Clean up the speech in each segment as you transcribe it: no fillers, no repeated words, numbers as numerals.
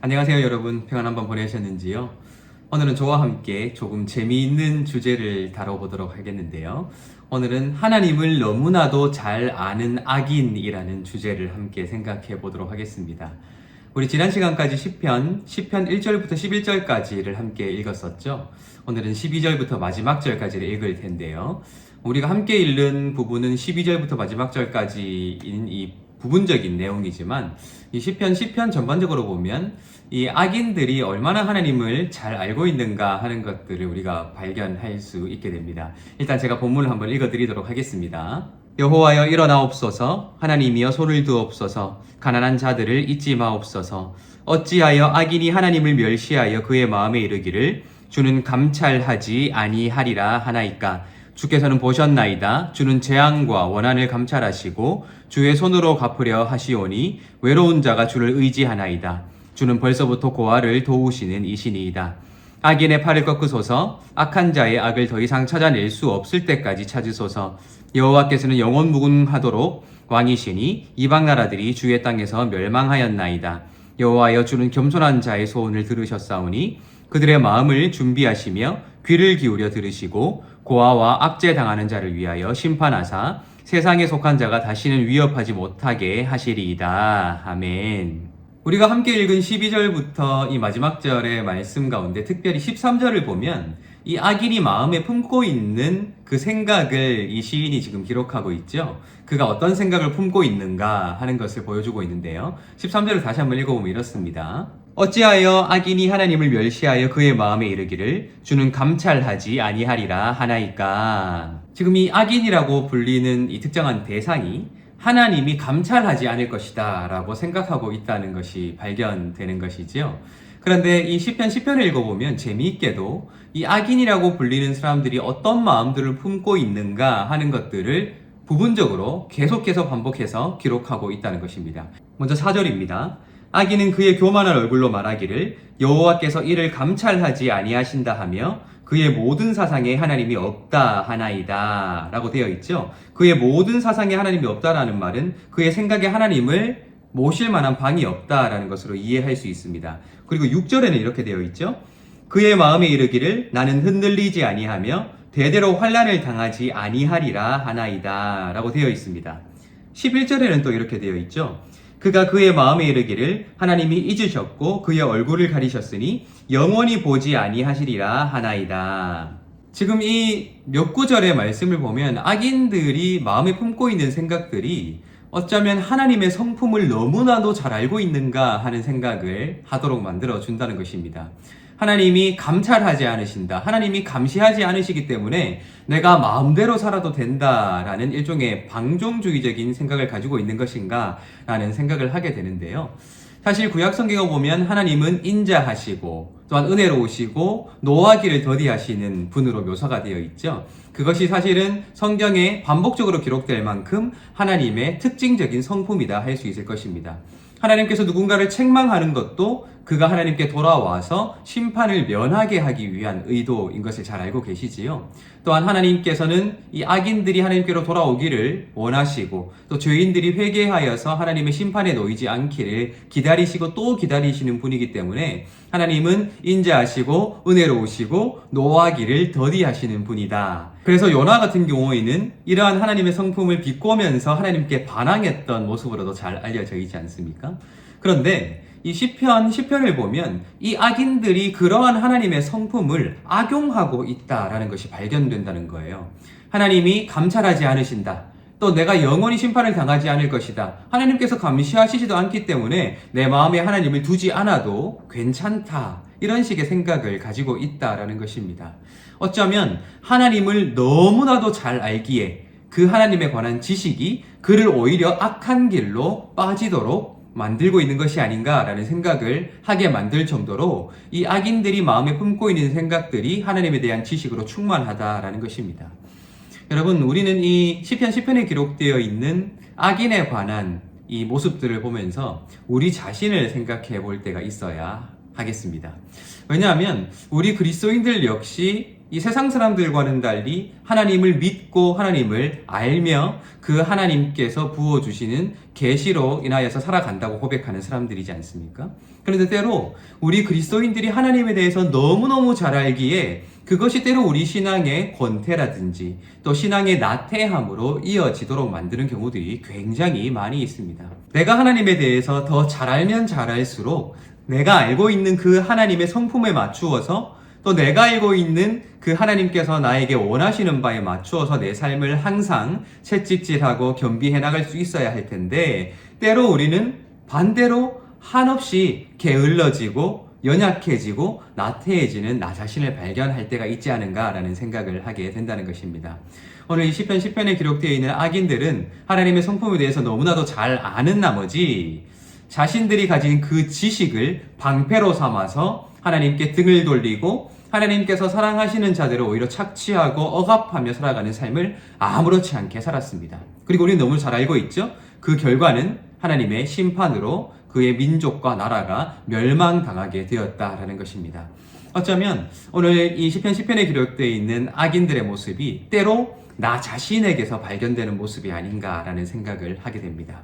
안녕하세요 여러분, 평안 한번 보내셨는지요? 오늘은 저와 함께 조금 재미있는 주제를 다뤄보도록 하겠는데요. 오늘은 하나님을 너무나도 잘 아는 악인이라는 주제를 함께 생각해 보도록 하겠습니다. 우리 지난 시간까지 시편 1절부터 11절까지를 함께 읽었었죠. 오늘은 12절부터 마지막 절까지를 읽을 텐데요. 우리가 함께 읽는 부분은 12절부터 마지막 절까지인 이 부분적인 내용이지만 이 시편 전반적으로 보면 이 악인들이 얼마나 하나님을 잘 알고 있는가 하는 것들을 우리가 발견할 수 있게 됩니다. 일단 제가 본문을 한번 읽어드리도록 하겠습니다. 여호와여 일어나옵소서, 하나님이여 손을 두옵소서, 가난한 자들을 잊지 마옵소서. 어찌하여 악인이 하나님을 멸시하여 그의 마음에 이르기를 주는 감찰하지 아니하리라 하나이까. 주께서는 보셨나이다. 주는 재앙과 원한을 감찰하시고 주의 손으로 갚으려 하시오니 외로운 자가 주를 의지하나이다. 주는 벌써부터 고아를 도우시는 이신이이다. 악인의 팔을 꺾으소서, 악한 자의 악을 더 이상 찾아낼 수 없을 때까지 찾으소서. 여호와께서는 영원 무궁하도록 왕이시니 이방 나라들이 주의 땅에서 멸망하였나이다. 여호와여, 주는 겸손한 자의 소원을 들으셨사오니 그들의 마음을 준비하시며 귀를 기울여 들으시고 고아와 압제 당하는 자를 위하여 심판하사 세상에 속한 자가 다시는 위협하지 못하게 하시리이다. 아멘. 우리가 함께 읽은 12절부터 이 마지막 절의 말씀 가운데 특별히 13절을 보면 이 악인이 마음에 품고 있는 그 생각을 이 시인이 지금 기록하고 있죠. 그가 어떤 생각을 품고 있는가 하는 것을 보여주고 있는데요. 13절을 다시 한번 읽어보면 이렇습니다. 어찌하여 악인이 하나님을 멸시하여 그의 마음에 이르기를 주는 감찰하지 아니하리라 하나이까. 지금 이 악인이라고 불리는 이 특정한 대상이 하나님이 감찰하지 않을 것이다 라고 생각하고 있다는 것이 발견되는 것이지요. 그런데 이 시편을 읽어보면 재미있게도 이 악인이라고 불리는 사람들이 어떤 마음들을 품고 있는가 하는 것들을 부분적으로 계속해서 반복해서 기록하고 있다는 것입니다. 먼저 4절입니다. 악인은 그의 교만한 얼굴로 말하기를 여호와께서 이를 감찰하지 아니하신다 하며 그의 모든 사상에 하나님이 없다 하나이다 라고 되어 있죠. 그의 모든 사상에 하나님이 없다라는 말은 그의 생각에 하나님을 모실 만한 방이 없다라는 것으로 이해할 수 있습니다. 그리고 6절에는 이렇게 되어 있죠. 그의 마음에 이르기를 나는 흔들리지 아니하며 대대로 환난을 당하지 아니하리라 하나이다 라고 되어 있습니다. 11절에는 또 이렇게 되어 있죠. 그가 그의 마음에 이르기를 하나님이 잊으셨고 그의 얼굴을 가리셨으니 영원히 보지 아니하시리라 하나이다. 지금 이 몇 구절의 말씀을 보면 악인들이 마음에 품고 있는 생각들이 어쩌면 하나님의 성품을 너무나도 잘 알고 있는가 하는 생각을 하도록 만들어 준다는 것입니다. 하나님이 감찰하지 않으신다. 하나님이 감시하지 않으시기 때문에 내가 마음대로 살아도 된다라는 일종의 방종주의적인 생각을 가지고 있는 것인가 라는 생각을 하게 되는데요. 사실 구약 성경을 보면 하나님은 인자하시고 또한 은혜로우시고 노하기를 더디하시는 분으로 묘사가 되어 있죠. 그것이 사실은 성경에 반복적으로 기록될 만큼 하나님의 특징적인 성품이다 할 수 있을 것입니다. 하나님께서 누군가를 책망하는 것도 그가 하나님께 돌아와서 심판을 면하게 하기 위한 의도인 것을 잘 알고 계시지요. 또한 하나님께서는 이 악인들이 하나님께로 돌아오기를 원하시고 또 죄인들이 회개하여서 하나님의 심판에 놓이지 않기를 기다리시고 또 기다리시는 분이기 때문에 하나님은 인자하시고 은혜로우시고 노하기를 더디하시는 분이다. 그래서 요나 같은 경우에는 이러한 하나님의 성품을 비꼬면서 하나님께 반항했던 모습으로도 잘 알려져 있지 않습니까? 그런데 이 시편을 보면 이 악인들이 그러한 하나님의 성품을 악용하고 있다라는 것이 발견된다는 거예요. 하나님이 감찰하지 않으신다. 또 내가 영원히 심판을 당하지 않을 것이다. 하나님께서 감시하시지도 않기 때문에 내 마음에 하나님을 두지 않아도 괜찮다. 이런 식의 생각을 가지고 있다라는 것입니다. 어쩌면 하나님을 너무나도 잘 알기에 그 하나님에 관한 지식이 그를 오히려 악한 길로 빠지도록 만들고 있는 것이 아닌가라는 생각을 하게 만들 정도로 이 악인들이 마음에 품고 있는 생각들이 하나님에 대한 지식으로 충만하다라는 것입니다. 여러분, 우리는 이 시편에 기록되어 있는 악인에 관한 이 모습들을 보면서 우리 자신을 생각해 볼 때가 있어야 하겠습니다. 왜냐하면 우리 그리스도인들 역시 이 세상 사람들과는 달리 하나님을 믿고 하나님을 알며 그 하나님께서 부어주시는 계시로 인하여서 살아간다고 고백하는 사람들이지 않습니까? 그런데 때로 우리 그리스도인들이 하나님에 대해서 너무너무 잘 알기에 그것이 때로 우리 신앙의 권태라든지 또 신앙의 나태함으로 이어지도록 만드는 경우들이 굉장히 많이 있습니다. 내가 하나님에 대해서 더 잘 알면 잘 알수록 내가 알고 있는 그 하나님의 성품에 맞추어서 또 내가 알고 있는 그 하나님께서 나에게 원하시는 바에 맞추어서 내 삶을 항상 채찍질하고 겸비해 나갈 수 있어야 할 텐데 때로 우리는 반대로 한없이 게을러지고 연약해지고 나태해지는 나 자신을 발견할 때가 있지 않은가라는 생각을 하게 된다는 것입니다. 오늘 이 시편 10편에 기록되어 있는 악인들은 하나님의 성품에 대해서 너무나도 잘 아는 나머지 자신들이 가진 그 지식을 방패로 삼아서 하나님께 등을 돌리고 하나님께서 사랑하시는 자들을 오히려 착취하고 억압하며 살아가는 삶을 아무렇지 않게 살았습니다. 그리고 우리는 너무 잘 알고 있죠? 그 결과는 하나님의 심판으로 그의 민족과 나라가 멸망당하게 되었다라는 것입니다. 어쩌면 오늘 이 시편 10편에 기록되어 있는 악인들의 모습이 때로 나 자신에게서 발견되는 모습이 아닌가라는 생각을 하게 됩니다.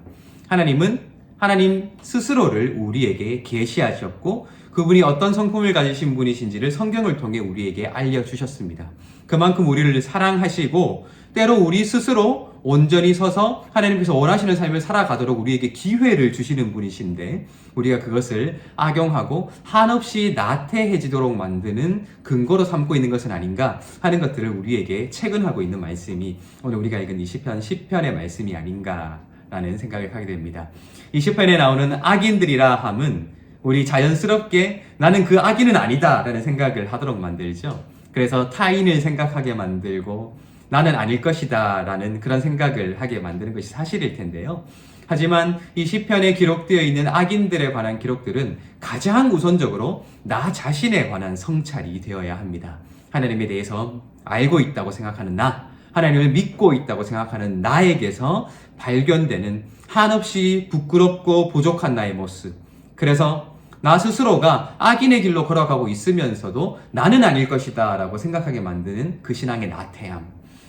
하나님은 하나님 스스로를 우리에게 계시하셨고 그분이 어떤 성품을 가지신 분이신지를 성경을 통해 우리에게 알려주셨습니다. 그만큼 우리를 사랑하시고 때로 우리 스스로 온전히 서서 하나님께서 원하시는 삶을 살아가도록 우리에게 기회를 주시는 분이신데 우리가 그것을 악용하고 한없이 나태해지도록 만드는 근거로 삼고 있는 것은 아닌가 하는 것들을 우리에게 체근하고 있는 말씀이 오늘 우리가 읽은 이 시편 10편의 말씀이 아닌가라는 생각을 하게 됩니다. 이 시편에 나오는 악인들이라 함은 우리 자연스럽게 나는 그 악인은 아니다 라는 생각을 하도록 만들죠. 그래서 타인을 생각하게 만들고 나는 아닐 것이다 라는 그런 생각을 하게 만드는 것이 사실일 텐데요. 하지만 이 시편에 기록되어 있는 악인들에 관한 기록들은 가장 우선적으로 나 자신에 관한 성찰이 되어야 합니다. 하나님에 대해서 알고 있다고 생각하는 나, 하나님을 믿고 있다고 생각하는 나에게서 발견되는 한없이 부끄럽고 부족한 나의 모습. 그래서 나 스스로가 악인의 길로 걸어가고 있으면서도 나는 아닐 것이다 라고 생각하게 만드는 그 신앙의 나태함.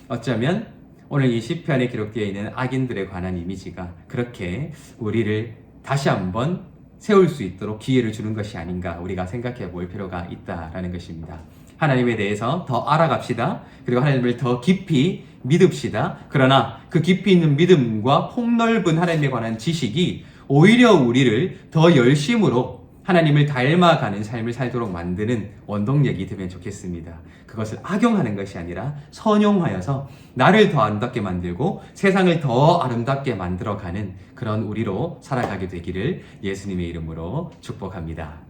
어쩌면 오늘 이 시편에 기록되어 있는 악인들에 관한 이미지가 그렇게 우리를 다시 한번 세울 수 있도록 기회를 주는 것이 아닌가 우리가 생각해 볼 필요가 있다라는 것입니다. 하나님에 대해서 더 알아갑시다. 그리고 하나님을 더 깊이 믿읍시다. 그러나 그 깊이 있는 믿음과 폭넓은 하나님에 관한 지식이 오히려 우리를 더 열심으로 하나님을 닮아가는 삶을 살도록 만드는 원동력이 되면 좋겠습니다. 그것을 악용하는 것이 아니라 선용하여서 나를 더 아름답게 만들고 세상을 더 아름답게 만들어가는 그런 우리로 살아가게 되기를 예수님의 이름으로 축복합니다.